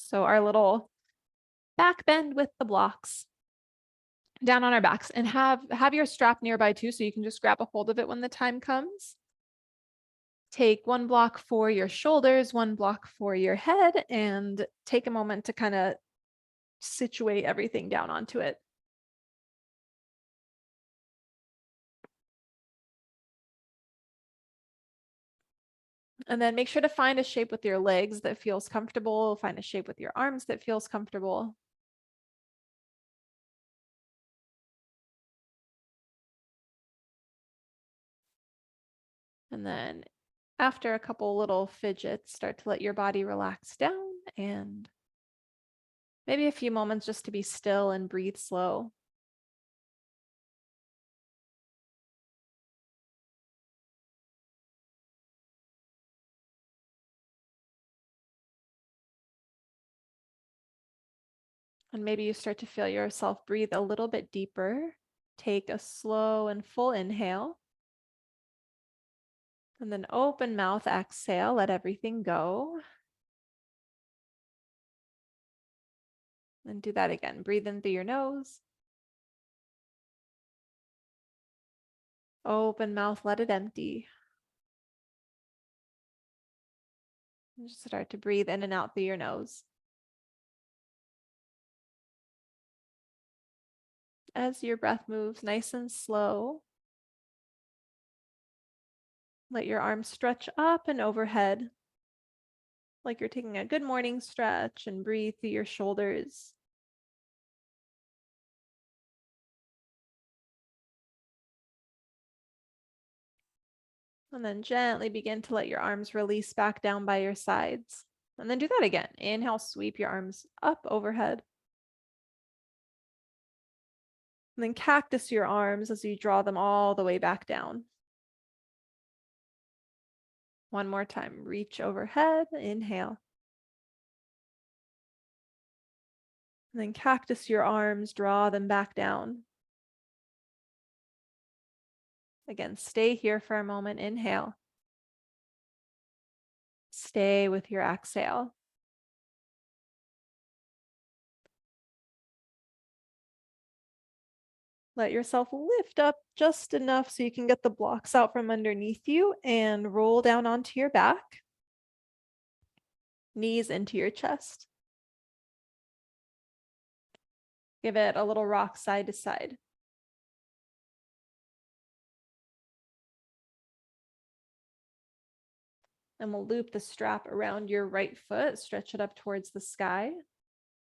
So our little back bend with the blocks down on our backs, and have your strap nearby too, so you can just grab a hold of it when the time comes. Take one block for your shoulders, one block for your head, and take a moment to kind of situate everything down onto it. And then make sure to find a shape with your legs that feels comfortable. Find a shape with your arms that feels comfortable. And then after a couple little fidgets, start to let your body relax down, and maybe a few moments just to be still and breathe slow. And maybe you start to feel yourself breathe a little bit deeper. Take a slow and full inhale. And then open mouth, exhale, let everything go. And do that again. Breathe in through your nose. Open mouth, let it empty. And just start to breathe in and out through your nose. As your breath moves nice and slow, let your arms stretch up and overhead, like you're taking a good morning stretch, and breathe through your shoulders. And then gently begin to let your arms release back down by your sides. And then do that again. Inhale, sweep your arms up overhead. And then cactus your arms as you draw them all the way back down. One more time. Reach overhead, inhale. And then cactus your arms, draw them back down. Again, stay here for a moment. Inhale. Stay with your exhale. Let yourself lift up just enough so you can get the blocks out from underneath you and roll down onto your back. Knees into your chest. Give it a little rock side to side. And we'll loop the strap around your right foot, stretch it up towards the sky.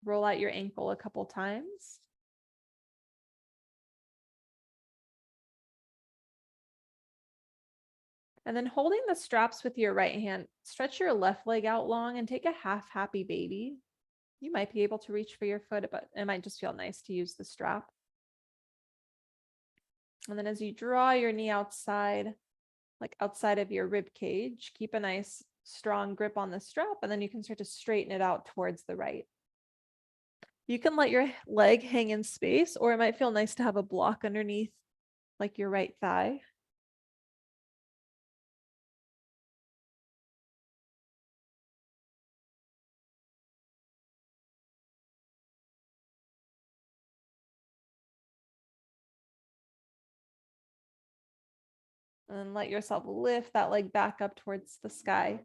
Roll out your ankle a couple times. And then holding the straps with your right hand, stretch your left leg out long and take a half happy baby. You might be able to reach for your foot, but it might just feel nice to use the strap. And then as you draw your knee outside, like outside of your rib cage, keep a nice strong grip on the strap, and then you can start to straighten it out towards the right. You can let your leg hang in space, or it might feel nice to have a block underneath, like your right thigh. And let yourself lift that leg back up towards the sky.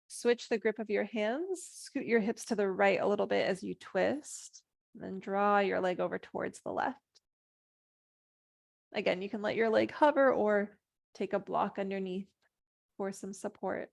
Switch the grip of your hands, scoot your hips to the right a little bit as you twist, and then draw your leg over towards the left. Again, you can let your leg hover or take a block underneath for some support.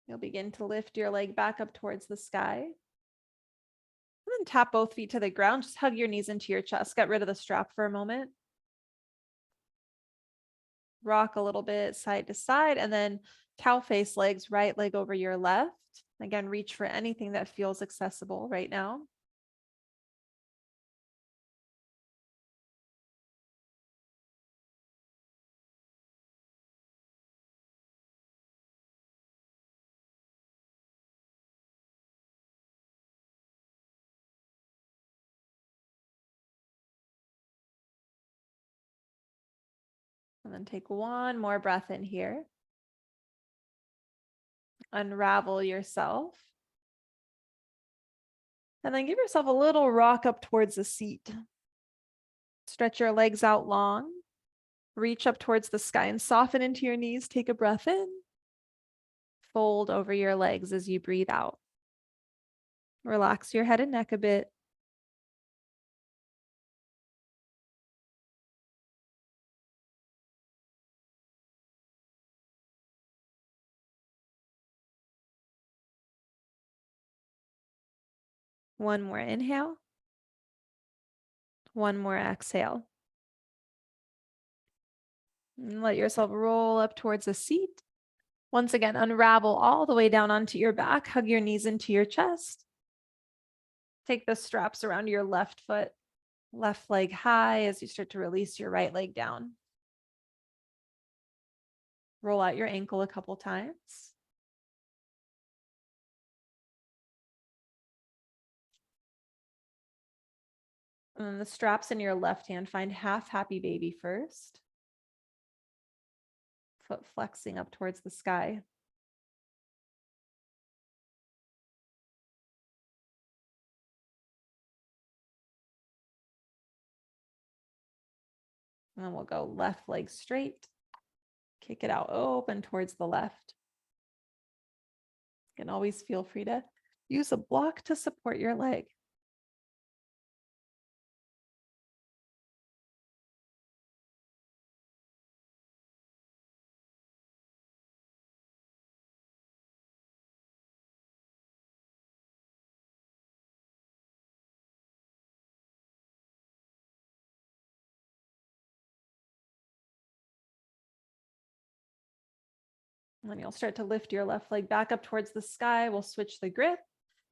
You'll begin to lift your leg back up towards the sky. And then tap both feet to the ground. Just hug your knees into your chest. Get rid of the strap for a moment. Rock a little bit side to side, and then cow face legs, right leg over your left. Again, reach for anything that feels accessible right now. And then take one more breath in here. Unravel yourself. And then give yourself a little rock up towards the seat. Stretch your legs out long. Reach up towards the sky and soften into your knees. Take a breath in. Fold over your legs as you breathe out. Relax your head and neck a bit. One more inhale. One more exhale. And let yourself roll up towards a seat. Once again, unravel all the way down onto your back. Hug your knees into your chest. Take the straps around your left foot, left leg high as you start to release your right leg down. Roll out your ankle a couple times. And then the straps in your left hand, find half happy baby first. Foot flexing up towards the sky. And then we'll go left leg straight. Kick it out open towards the left. You can always feel free to use a block to support your leg. And then you'll start to lift your left leg back up towards the sky. We'll switch the grip,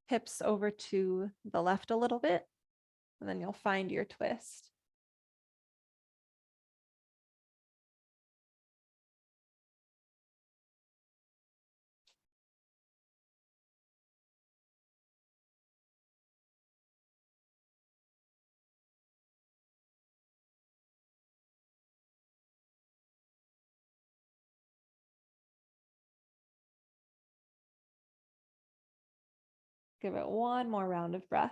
hips over to the left a little bit, and then you'll find your twist. Give it one more round of breath.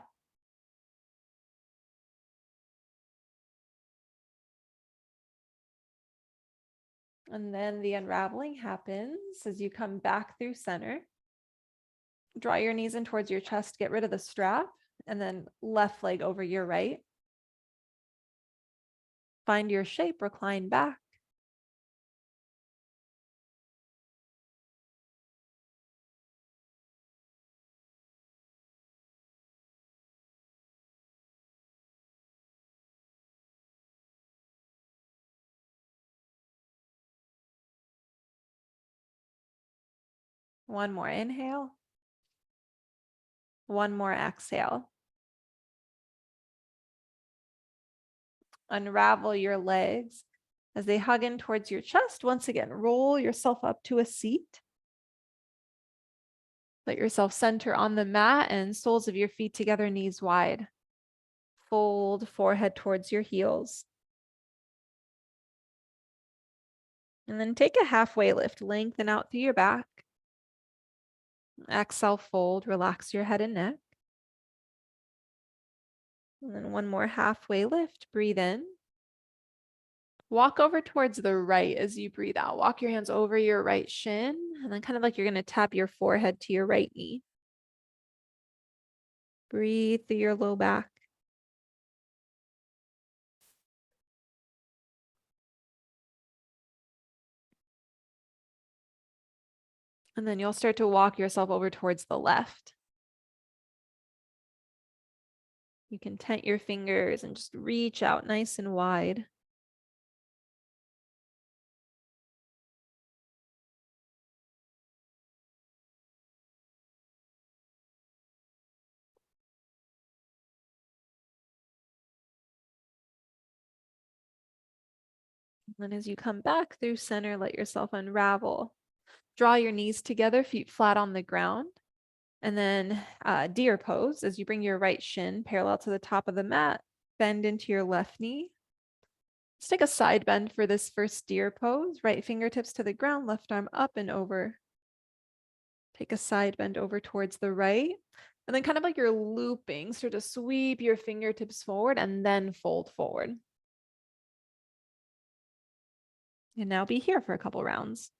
And then the unraveling happens as you come back through center. Draw your knees in towards your chest, get rid of the strap, and then left leg over your right. Find your shape, recline back. One more inhale. One more exhale. Unravel your legs as they hug in towards your chest. Once again, roll yourself up to a seat. Let yourself center on the mat and soles of your feet together, knees wide. Fold forehead towards your heels. And then take a halfway lift, lengthen out through your back. Exhale, fold, relax your head and neck. And then one more halfway lift, breathe in. Walk over towards the right as you breathe out. Walk your hands over your right shin, and then kind of like you're going to tap your forehead to your right knee. Breathe through your low back. And then you'll start to walk yourself over towards the left. You can tent your fingers and just reach out nice and wide. And as you come back through center, let yourself unravel. Draw your knees together, feet flat on the ground. And then deer pose as you bring your right shin parallel to the top of the mat. Bend into your left knee. Let's take a side bend for this first deer pose. Right fingertips to the ground, left arm up and over. Take a side bend over towards the right. And then kind of like you're looping, start to sweep your fingertips forward and then fold forward. And now be here for a couple rounds.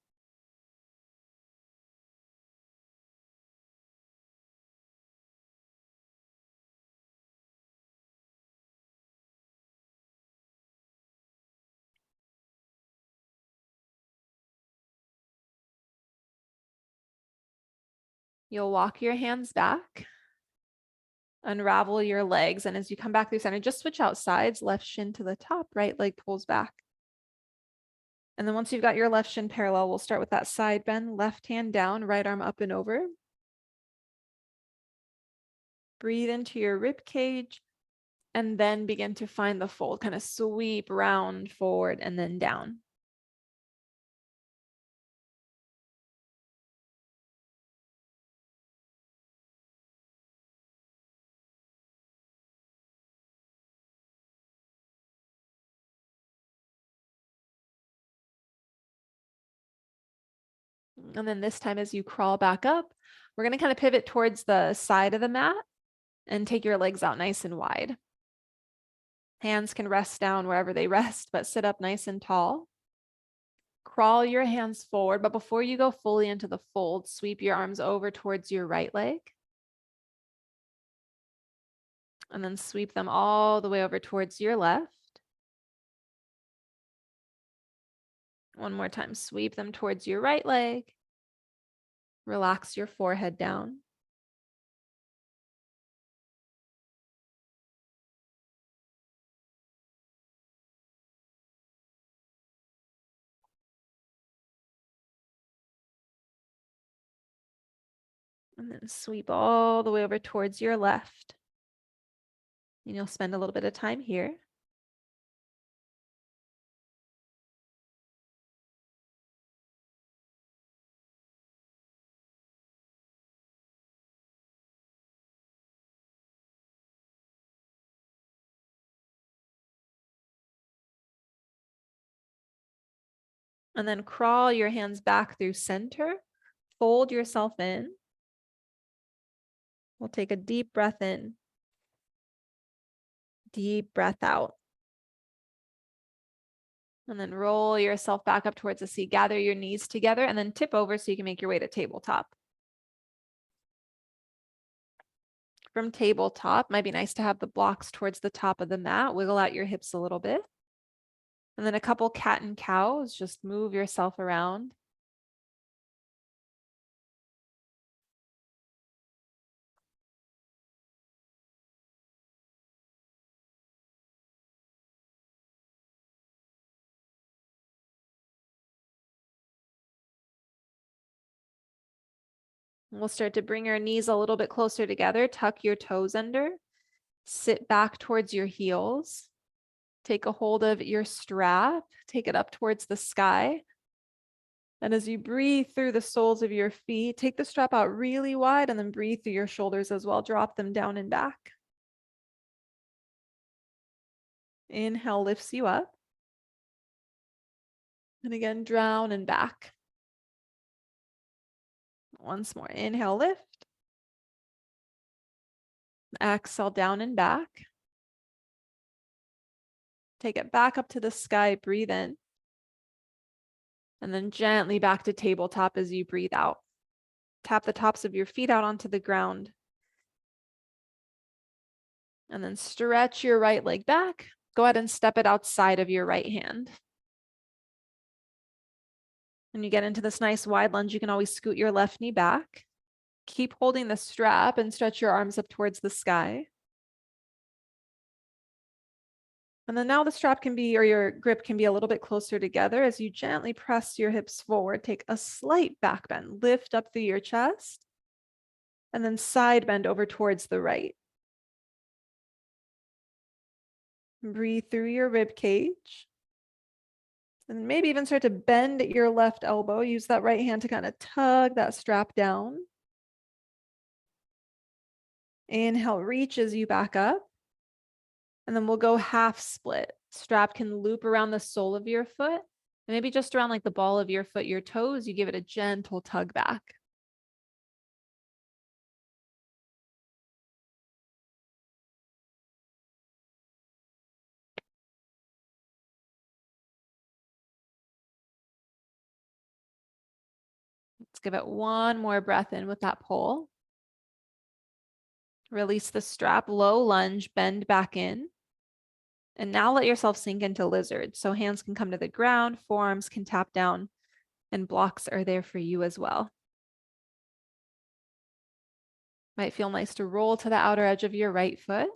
You'll walk your hands back, unravel your legs, and as you come back through center, just switch out sides, left shin to the top, right leg pulls back. And then once you've got your left shin parallel, we'll start with that side bend, left hand down, right arm up and over. Breathe into your rib cage, and then begin to find the fold, kind of sweep round forward and then down. And then this time as you crawl back up, we're going to kind of pivot towards the side of the mat and take your legs out nice and wide. Hands can rest down wherever they rest, but sit up nice and tall. Crawl your hands forward, but before you go fully into the fold, sweep your arms over towards your right leg. And then sweep them all the way over towards your left. One more time, sweep them towards your right leg. Relax your forehead down. And then sweep all the way over towards your left. And you'll spend a little bit of time here. And then crawl your hands back through center. Fold yourself in. We'll take a deep breath in. Deep breath out. And then roll yourself back up towards the seat. Gather your knees together and then tip over so you can make your way to tabletop. From tabletop, might be nice to have the blocks towards the top of the mat. Wiggle out your hips a little bit. And then a couple cat and cows, just move yourself around. We'll start to bring our knees a little bit closer together. Tuck your toes under. Sit back towards your heels. Take a hold of your strap. Take it up towards the sky. And as you breathe through the soles of your feet, take the strap out really wide and then breathe through your shoulders as well. Drop them down and back. Inhale lifts you up. And again, drown and back. Once more, inhale, lift. Exhale, down and back. Take it back up to the sky, breathe in. And then gently back to tabletop as you breathe out. Tap the tops of your feet out onto the ground. And then stretch your right leg back. Go ahead and step it outside of your right hand. When you get into this nice wide lunge, you can always scoot your left knee back. Keep holding the strap and stretch your arms up towards the sky. And then now the strap can be, or your grip can be a little bit closer together as you gently press your hips forward. Take a slight back bend, lift up through your chest, and then side bend over towards the right. Breathe through your rib cage. And maybe even start to bend at your left elbow. Use that right hand to kind of tug that strap down. Inhale, reaches you back up. And then we'll go half split. Strap can loop around the sole of your foot, and maybe just around like the ball of your foot, your toes, you give it a gentle tug back. Let's give it one more breath in with that pull. Release the strap, low lunge, bend back in. And now let yourself sink into lizard. So hands can come to the ground, forearms can tap down, and blocks are there for you as well. Might feel nice to roll to the outer edge of your right foot.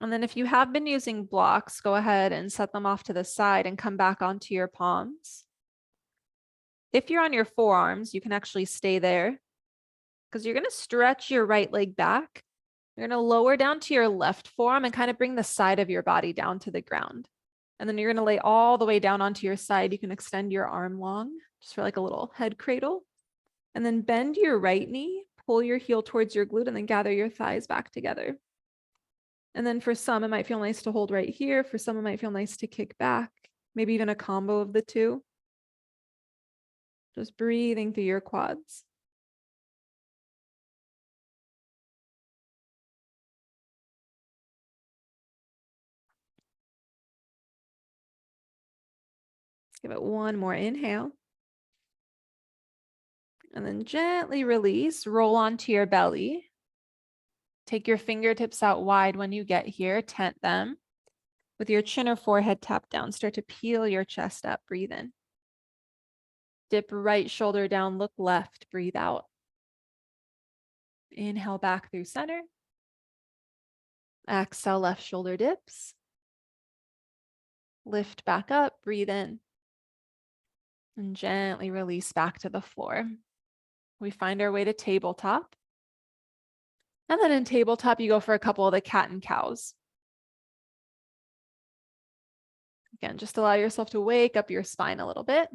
And then if you have been using blocks, go ahead and set them off to the side and come back onto your palms. If you're on your forearms, you can actually stay there because you're going to stretch your right leg back. You're going to lower down to your left forearm and kind of bring the side of your body down to the ground. And then you're going to lay all the way down onto your side. You can extend your arm long just for like a little head cradle. And then bend your right knee, pull your heel towards your glute, and then gather your thighs back together. And then for some, it might feel nice to hold right here. For some, it might feel nice to kick back, maybe even a combo of the two. Just breathing through your quads. Let's give it one more inhale. And then gently release, roll onto your belly. Take your fingertips out wide when you get here, tent them. With your chin or forehead tapped down, start to peel your chest up, breathe in. Dip right shoulder down, look left, breathe out. Inhale back through center. Exhale, left shoulder dips. Lift back up, breathe in. And gently release back to the floor. We find our way to tabletop. And then in tabletop, you go for a couple of the cat and cows. Again, just allow yourself to wake up your spine a little bit.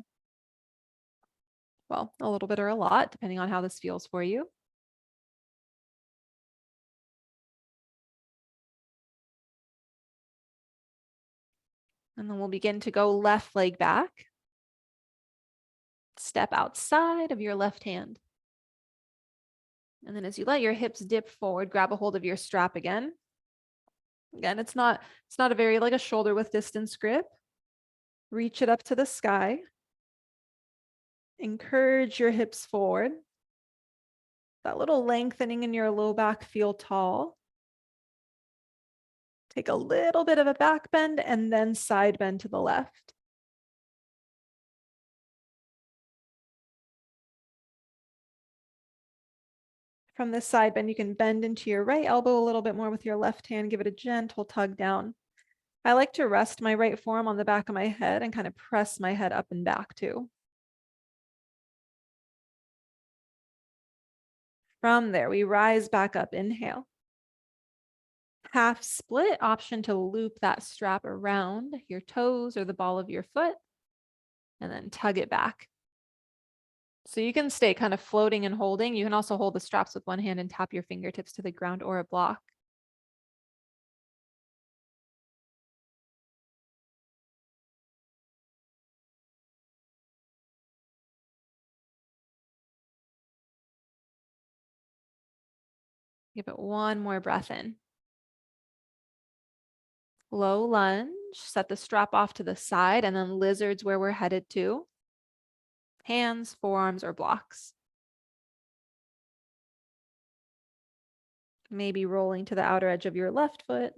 Well, a little bit or a lot, depending on how this feels for you. And then we'll begin to go left leg back. Step outside of your left hand. And then as you let your hips dip forward, grab a hold of your strap again. Again, it's not a very like a shoulder width distance grip. Reach it up to the sky. Encourage your hips forward. That little lengthening in your low back, feel tall. Take a little bit of a back bend and then side bend to the left. From this side bend, you can bend into your right elbow a little bit more with your left hand, give it a gentle tug down. I like to rest my right forearm on the back of my head and kind of press my head up and back too. From there, we rise back up, inhale. Half split, option to loop that strap around your toes or the ball of your foot, and then tug it back. So you can stay kind of floating and holding. You can also hold the straps with one hand and tap your fingertips to the ground or a block. Give it one more breath in. Low lunge, set the strap off to the side, and then lizards where we're headed to. Hands, forearms, or blocks. Maybe rolling to the outer edge of your left foot.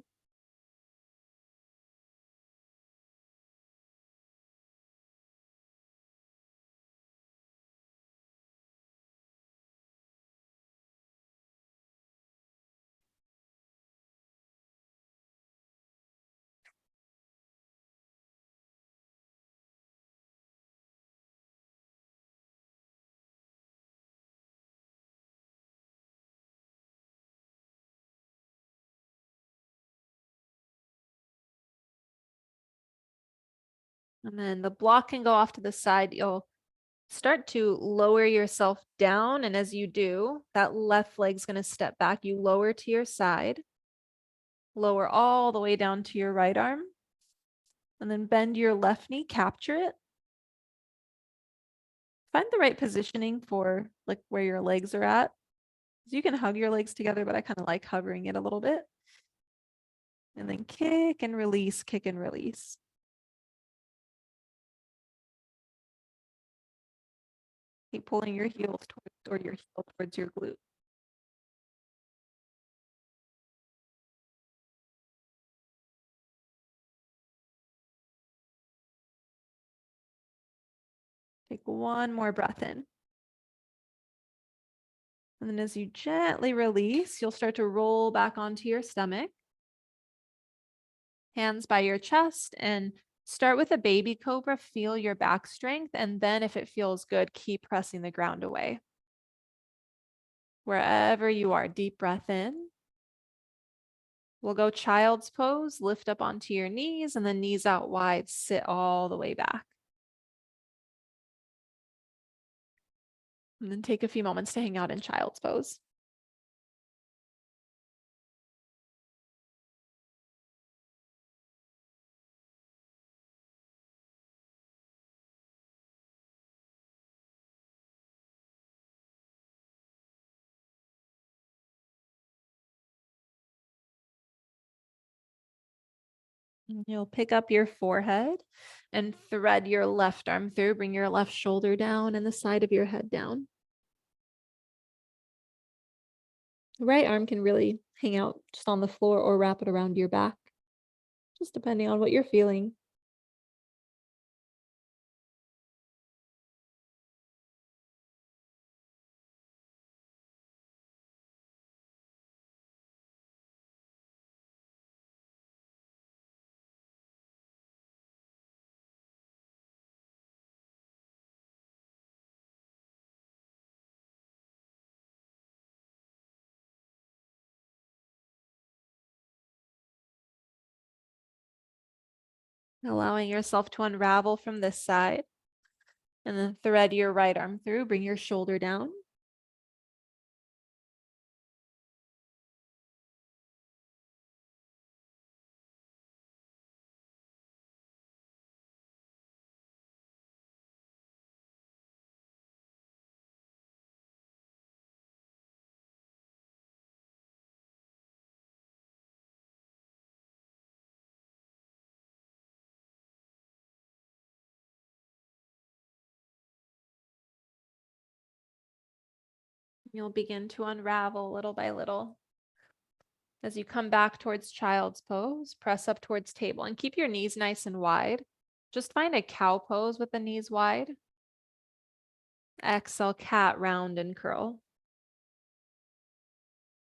And then the block can go off to the side. You'll start to lower yourself down. And as you do, that left leg's going to step back. You lower to your side, lower all the way down to your right arm, and then bend your left knee, capture it. Find the right positioning for like where your legs are at. You can hug your legs together, but I kind of like hovering it a little bit. And then kick and release, kick and release. Keep pulling your heels towards, or your heel towards your glute. Take one more breath in. And then as you gently release, you'll start to roll back onto your stomach. Hands by your chest, and start with a baby cobra. Feel your back strength. And then if it feels good, keep pressing the ground away. Wherever you are, deep breath in. We'll go child's pose, lift up onto your knees and then knees out wide, sit all the way back. And then take a few moments to hang out in child's pose. And you'll pick up your forehead and thread your left arm through, bring your left shoulder down and the side of your head down. The right arm can really hang out just on the floor or wrap it around your back, just depending on what you're feeling. Allowing yourself to unravel from this side and then thread your right arm through, bring your shoulder down. You'll begin to unravel little by little. As you come back towards child's pose, press up towards table and keep your knees nice and wide. Just find a cow pose with the knees wide. Exhale, cat, round and curl.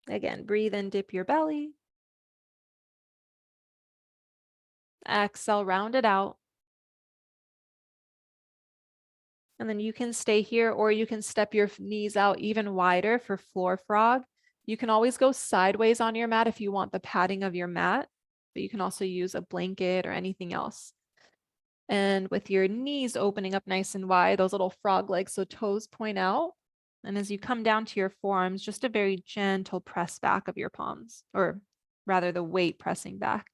Again, breathe in, dip your belly. Exhale, round it out. And then you can stay here or you can step your knees out even wider for floor frog. You can always go sideways on your mat if you want the padding of your mat, but you can also use a blanket or anything else. And with your knees opening up nice and wide, those little frog legs, so toes point out. And as you come down to your forearms, just a very gentle press back of your palms, or rather the weight pressing back.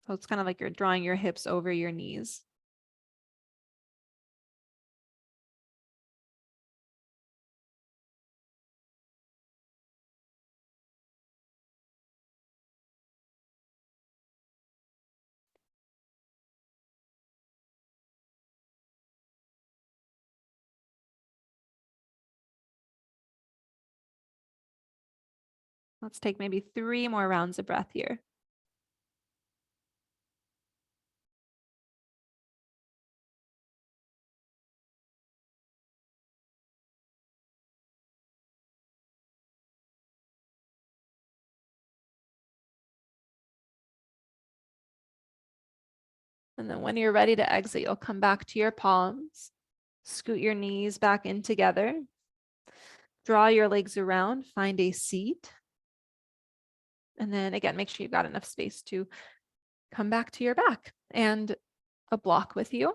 So it's kind of like you're drawing your hips over your knees. Let's take maybe 3 more rounds of breath here. And then when you're ready to exit, you'll come back to your palms, scoot your knees back in together, draw your legs around, find a seat. And then again, make sure you've got enough space to come back to your back. and a block with you.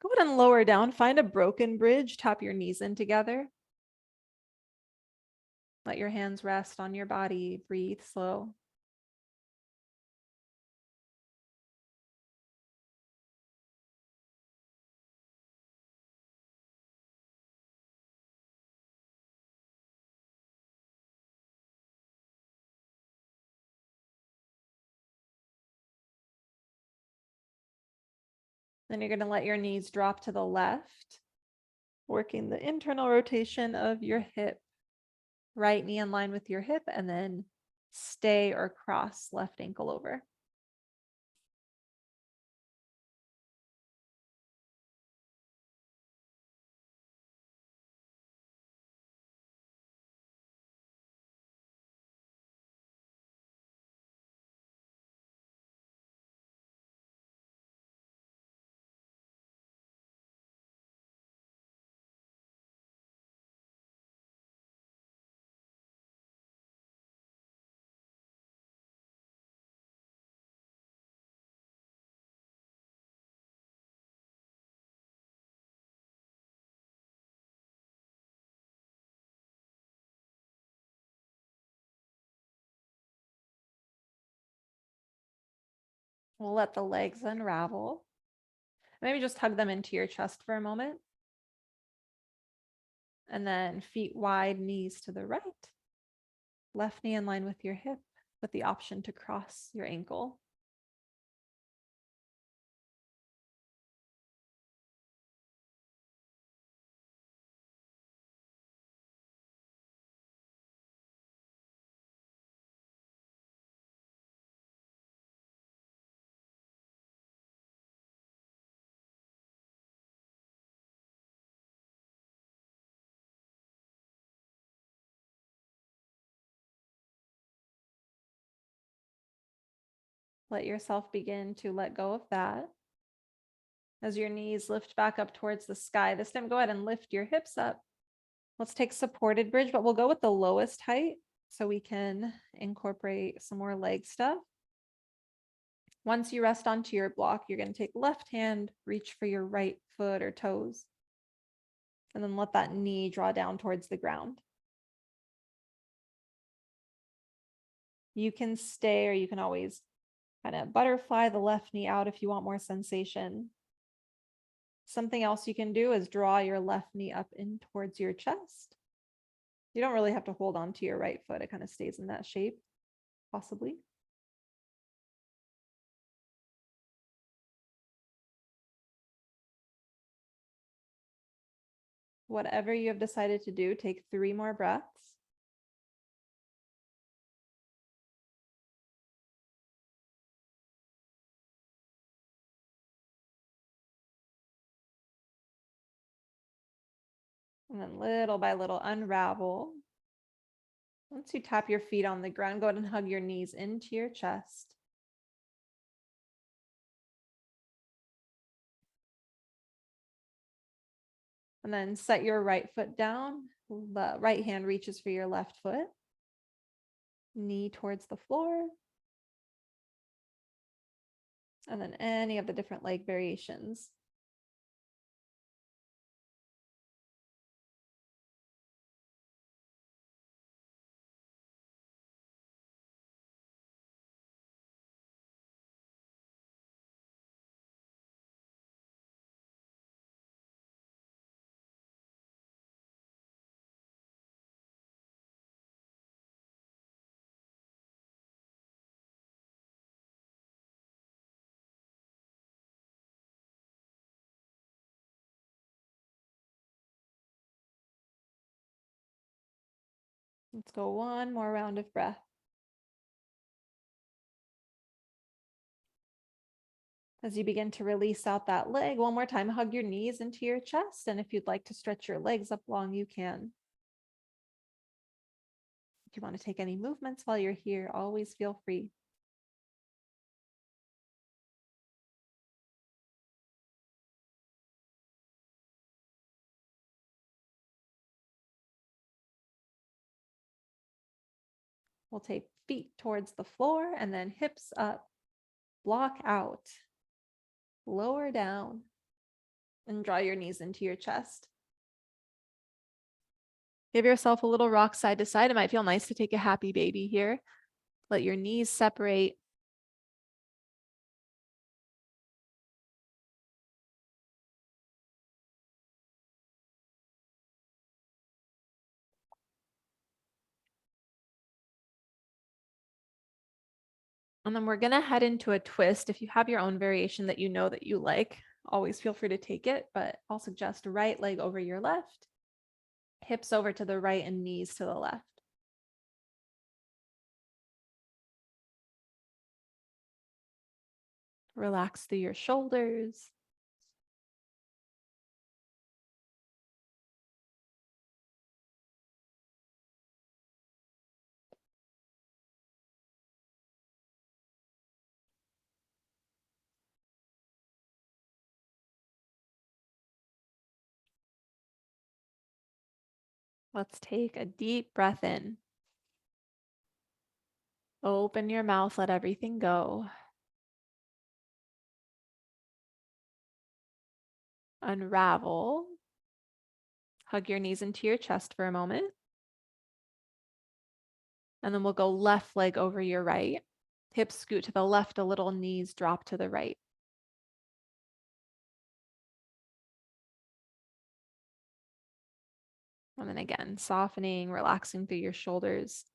Go ahead and lower down, find a broken bridge, tap your knees in together. Let your hands rest on your body, breathe slow. Then you're going to let your knees drop to the left, working the internal rotation of your hip. Right knee in line with your hip, and then stay or cross left ankle over. We'll let the legs unravel. Maybe just hug them into your chest for a moment. And then feet wide, knees to the right. Left knee in line with your hip, with the option to cross your ankle. Let yourself begin to let go of that. As your knees lift back up towards the sky, this time go ahead and lift your hips up. Let's take supported bridge, but we'll go with the lowest height so we can incorporate some more leg stuff. Once you rest onto your block, you're going to take left hand, reach for your right foot or toes, and then let that knee draw down towards the ground. You can stay, or you can always kind of butterfly the left knee out if you want more sensation. Something else you can do is draw your left knee up in towards your chest. You don't really have to hold on to your right foot. It kind of stays in that shape, possibly. Whatever you have decided to do, take 3 more breaths. And then little by little unravel. Once you tap your feet on the ground, go ahead and hug your knees into your chest. And then set your right foot down. The right hand reaches for your left foot. Knee towards the floor. And then any of the different leg variations. Let's go one more round of breath. As you begin to release out that leg, one more time, hug your knees into your chest. And if you'd like to stretch your legs up long, you can. If you want to take any movements while you're here, always feel free. We'll take feet towards the floor and then hips up, block out, lower down, and draw your knees into your chest. Give yourself a little rock side to side. It might feel nice to take a happy baby here. Let your knees separate. And then we're going to head into a twist. If you have your own variation that you know that you like, always feel free to take it, but I'll suggest right leg over your left, hips over to the right, and knees to the left. Relax through your shoulders. Let's take a deep breath in. Open your mouth, let everything go. Unravel. Hug your knees into your chest for a moment. And then we'll go left leg over your right. Hips scoot to the left a little, knees drop to the right. And then again, softening, relaxing through your shoulders.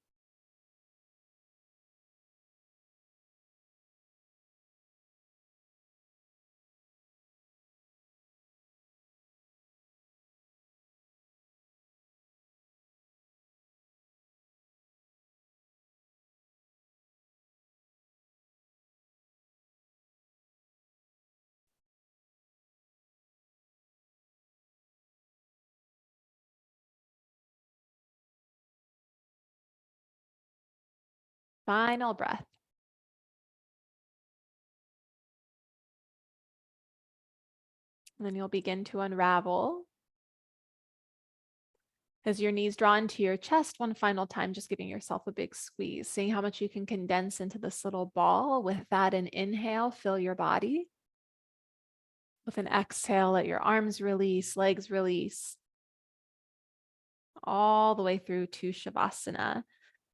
Final breath. And then you'll begin to unravel. As your knees draw into your chest one final time, just giving yourself a big squeeze, seeing how much you can condense into this little ball. With that, an inhale, fill your body. With an exhale, let your arms release, legs release. All the way through to Shavasana.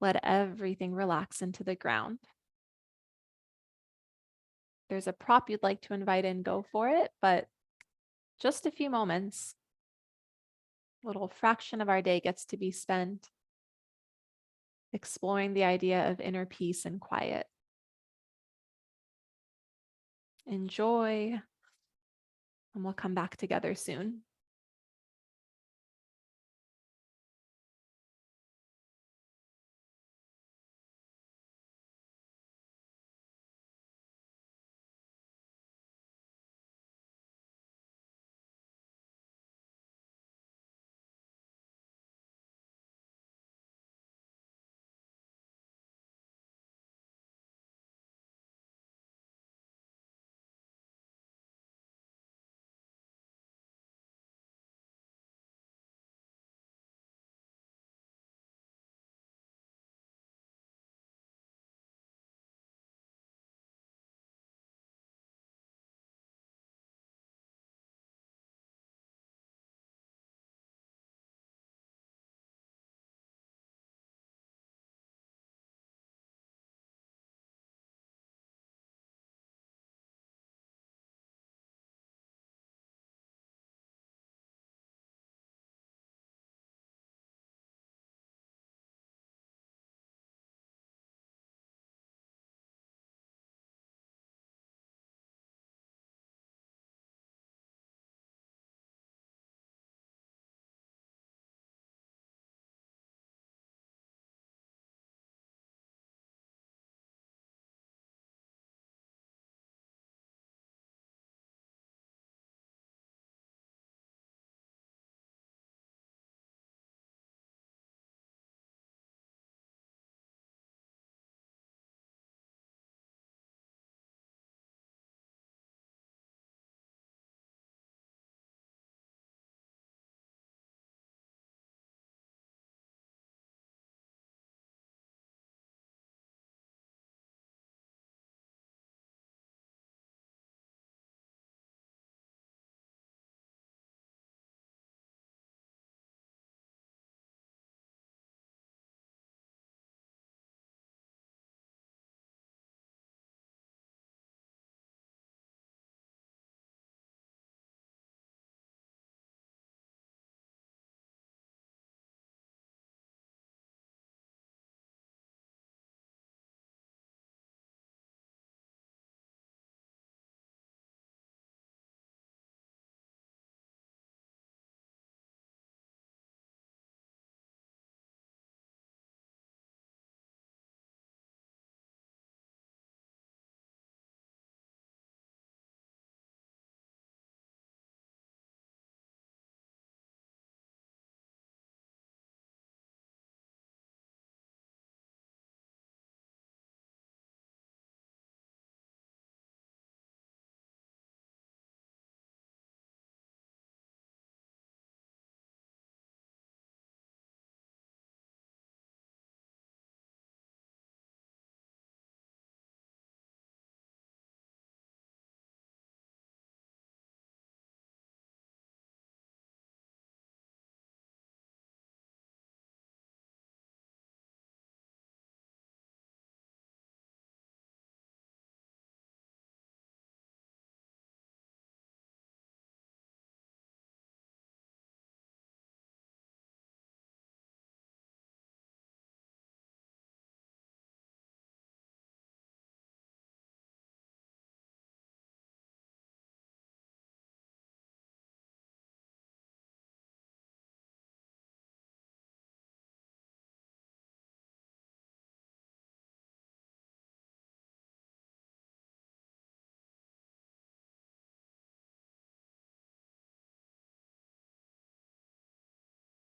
Let everything relax into the ground. If there's a prop you'd like to invite in, go for it, but just a few moments. A little fraction of our day gets to be spent exploring the idea of inner peace and quiet. Enjoy, and we'll come back together soon.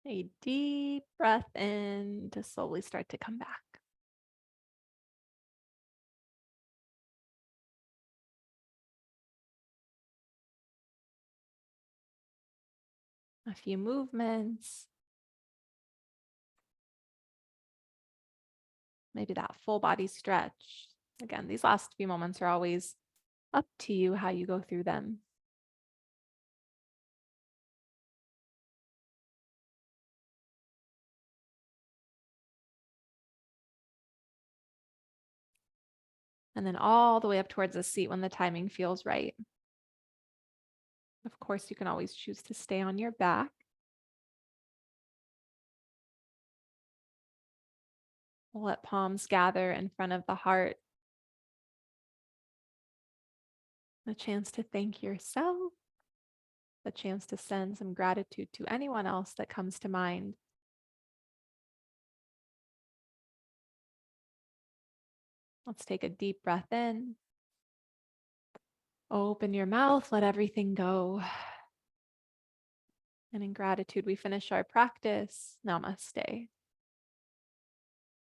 A deep breath in to slowly start to come back. A few movements. Maybe that full body stretch. Again, these last few moments are always up to you how you go through them. And then all the way up towards the seat when the timing feels right. Of course, you can always choose to stay on your back. Let palms gather in front of the heart. A chance to thank yourself. A chance to send some gratitude to anyone else that comes to mind. Let's take a deep breath in. Open your mouth, let everything go. And in gratitude, we finish our practice. Namaste.